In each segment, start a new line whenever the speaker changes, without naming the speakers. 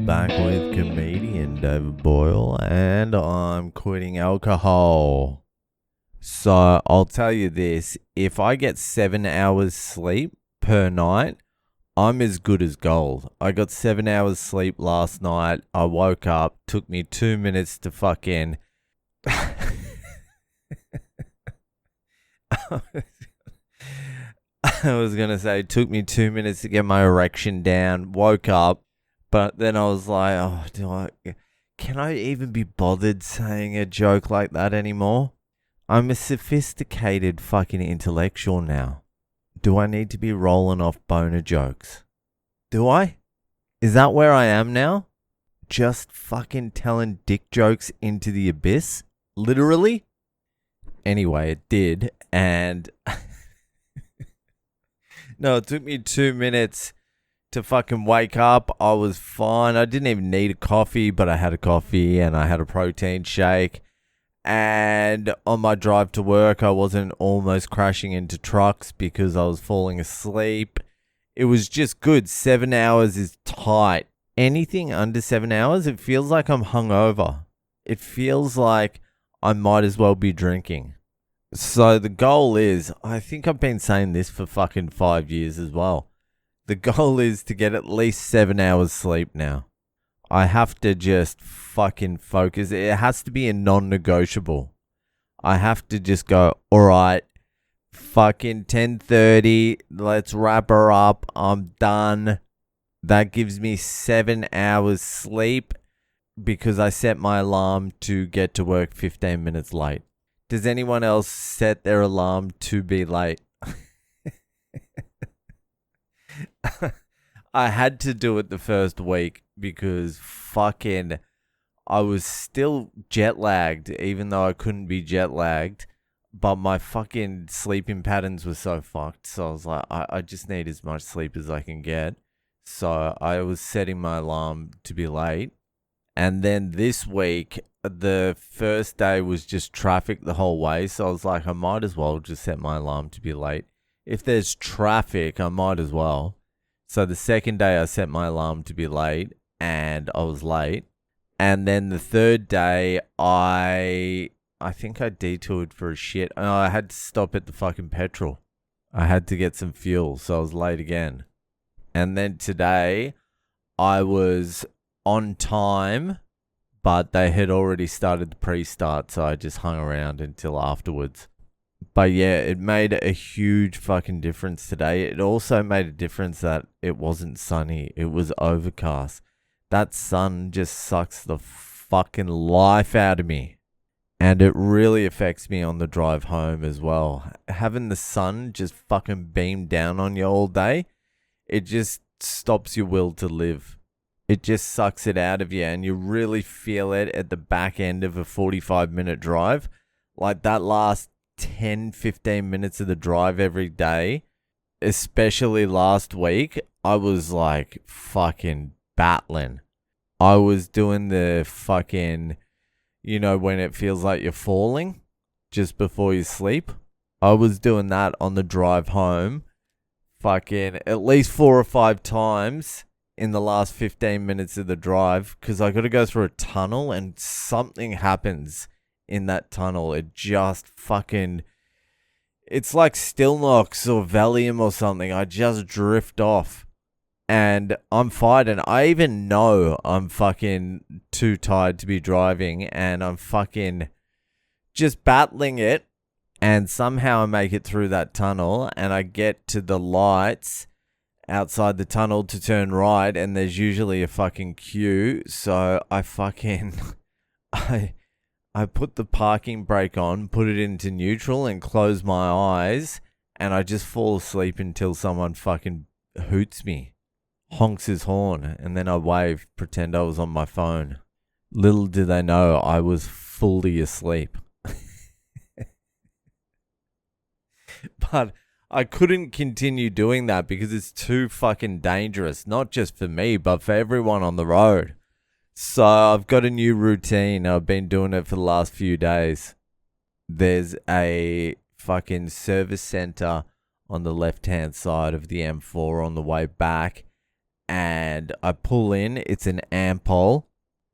back with comedian David Boyle, and I'm quitting alcohol. So I'll tell you this, if I get 7 hours sleep per night, I'm as good as gold. I got 7 hours sleep last night. I woke up, took me 2 minutes to fucking... I was going to say, it took me 2 minutes to get my erection down, woke up, but then I was like, can I even be bothered saying a joke like that anymore? I'm a sophisticated fucking intellectual now. Do I need to be rolling off boner jokes? Do I? Is that where I am now? Just fucking telling dick jokes into the abyss? Literally? Anyway, it did, and... No, it took me 2 minutes to fucking wake up. I was fine. I didn't even need a coffee, but I had a coffee and I had a protein shake. And on my drive to work, I wasn't almost crashing into trucks because I was falling asleep. It was just good. 7 hours is tight. Anything under 7 hours, it feels like I'm hungover. It feels like I might as well be drinking. So the goal is, I think I've been saying this for fucking 5 years as well. The goal is to get at least 7 hours sleep now. I have to just fucking focus. It has to be a non-negotiable. I have to just go, all right, fucking 10:30, let's wrap her up. I'm done. That gives me 7 hours sleep because I set my alarm to get to work 15 minutes late. Does anyone else set their alarm to be late? I had to do it the first week because fucking I was still jet lagged, even though I couldn't be jet lagged. But my fucking sleeping patterns were so fucked. So I was like, I just need as much sleep as I can get. So I was setting my alarm to be late. And then this week, the first day was just traffic the whole way. So I was like, I might as well just set my alarm to be late. If there's traffic, I might as well. So the second day I set my alarm to be late and I was late. And then the third day, I think I detoured for a shit. I had to stop at the fucking petrol. I had to get some fuel, so I was late again. And then today, I was on time, but they had already started the pre-start, so I just hung around until afterwards. But yeah, it made a huge fucking difference today. It also made a difference that it wasn't sunny. It was overcast. That sun just sucks the fucking life out of me. And it really affects me on the drive home as well. Having the sun just fucking beam down on you all day, it just stops your will to live. It just sucks it out of you, and you really feel it at the back end of a 45-minute drive. Like that last 10-15 minutes of the drive every day, especially last week, I was like fucking battling. I was doing the fucking, you know, when it feels like you're falling just before you sleep. I was doing that on the drive home fucking at least 4 or 5 times in the last 15 minutes of the drive, because I got to go through a tunnel and something happens in that tunnel. It just fucking, it's like Stillnox or Valium or something. I just drift off and I'm fighting. I even know I'm fucking too tired to be driving and I'm fucking just battling it, and somehow I make it through that tunnel and I get to the lights outside the tunnel to turn right, and there's usually a fucking queue. So I fucking I put the parking brake on, put it into neutral and close my eyes, and I just fall asleep until someone fucking hoots me, honks his horn, and then I wave, pretend I was on my phone. Little do they know I was fully asleep. But I couldn't continue doing that because it's too fucking dangerous, not just for me, but for everyone on the road. So I've got a new routine. I've been doing it for the last few days. There's a fucking service center on the left-hand side of the M4 on the way back. and I pull in. It's an Ampol.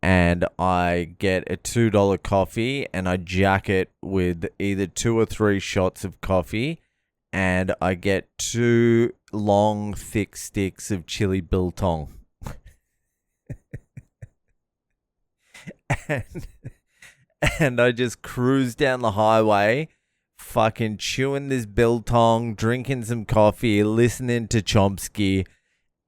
And I get a $2 coffee and I jack it with either 2 or 3 shots of coffee. And I get 2 long, thick sticks of chili biltong. and I just cruise down the highway, fucking chewing this biltong, drinking some coffee, listening to Chomsky.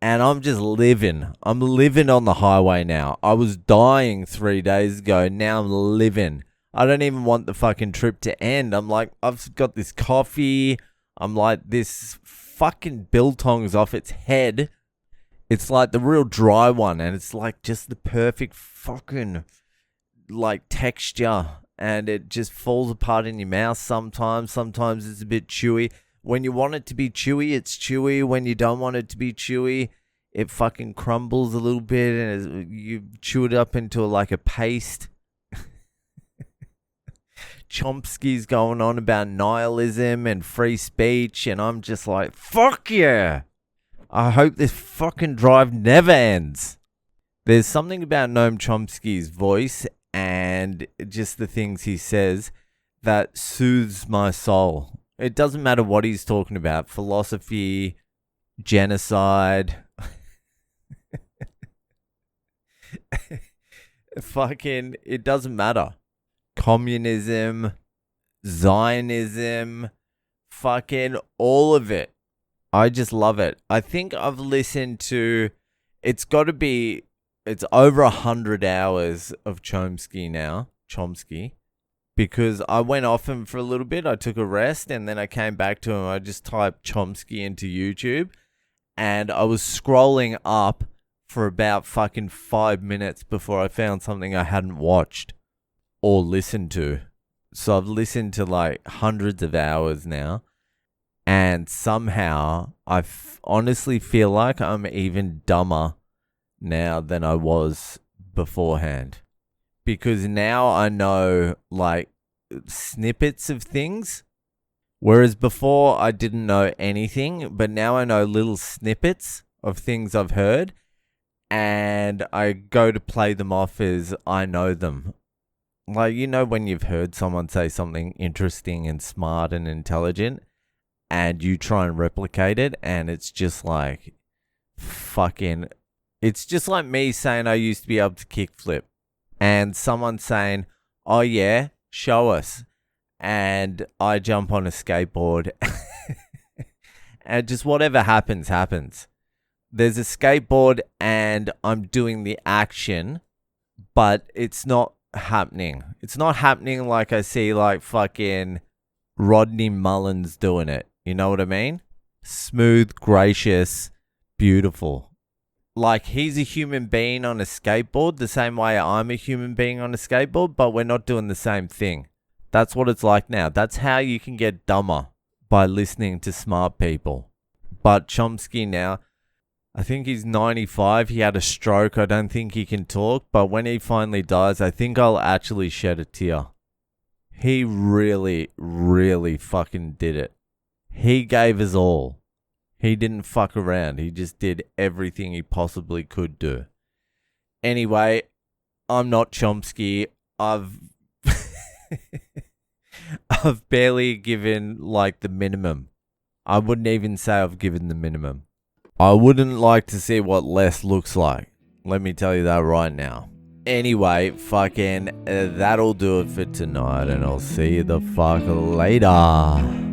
And I'm just living. I'm living on the highway now. I was dying 3 days ago. Now I'm living. I don't even want the fucking trip to end. I'm like, I've got this coffee. I'm like, this fucking biltong's off its head. It's like the real dry one. And it's like just the perfect fucking like texture. And it just falls apart in your mouth sometimes. Sometimes it's a bit chewy. When you want it to be chewy, it's chewy. When you don't want it to be chewy, it fucking crumbles a little bit and you chew it up into like a paste. Chomsky's going on about nihilism and free speech, and I'm just like, fuck yeah. I hope this fucking drive never ends. There's something about Noam Chomsky's voice and just the things he says that soothes my soul. It doesn't matter what he's talking about. Philosophy, genocide. Fucking, it doesn't matter. Communism, Zionism, fucking all of it. I just love it. I think I've listened to, it's over 100 hours of Chomsky now. Chomsky. Because I went off him for a little bit. I took a rest and then I came back to him. I just typed Chomsky into YouTube and I was scrolling up for about fucking 5 minutes before I found something I hadn't watched or listened to. So I've listened to like hundreds of hours now. And somehow I honestly feel like I'm even dumber now than I was beforehand. Because now I know, like, snippets of things. Whereas before I didn't know anything. But now I know little snippets of things I've heard. And I go to play them off as I know them. Like, you know when you've heard someone say something interesting and smart and intelligent. And you try and replicate it. And it's just like, fucking... It's just like me saying I used to be able to kickflip. And someone saying, oh yeah, show us. And I jump on a skateboard. And just whatever happens, happens. There's a skateboard and I'm doing the action, but it's not happening. It's not happening like I see like fucking Rodney Mullins doing it. You know what I mean? Smooth, gracious, beautiful. Like, he's a human being on a skateboard the same way I'm a human being on a skateboard, but we're not doing the same thing. That's what it's like now. That's how you can get dumber, by listening to smart people. But Chomsky now, I think he's 95. He had a stroke. I don't think he can talk, but when he finally dies, I think I'll actually shed a tear. He really, really fucking did it. He gave us all. He didn't fuck around. He just did everything he possibly could do. Anyway, I'm not Chomsky. I've barely given like the minimum. I wouldn't even say I've given the minimum. I wouldn't like to see what less looks like. Let me tell you that right now. Anyway, fucking that'll do it for tonight, and I'll see you the fuck later.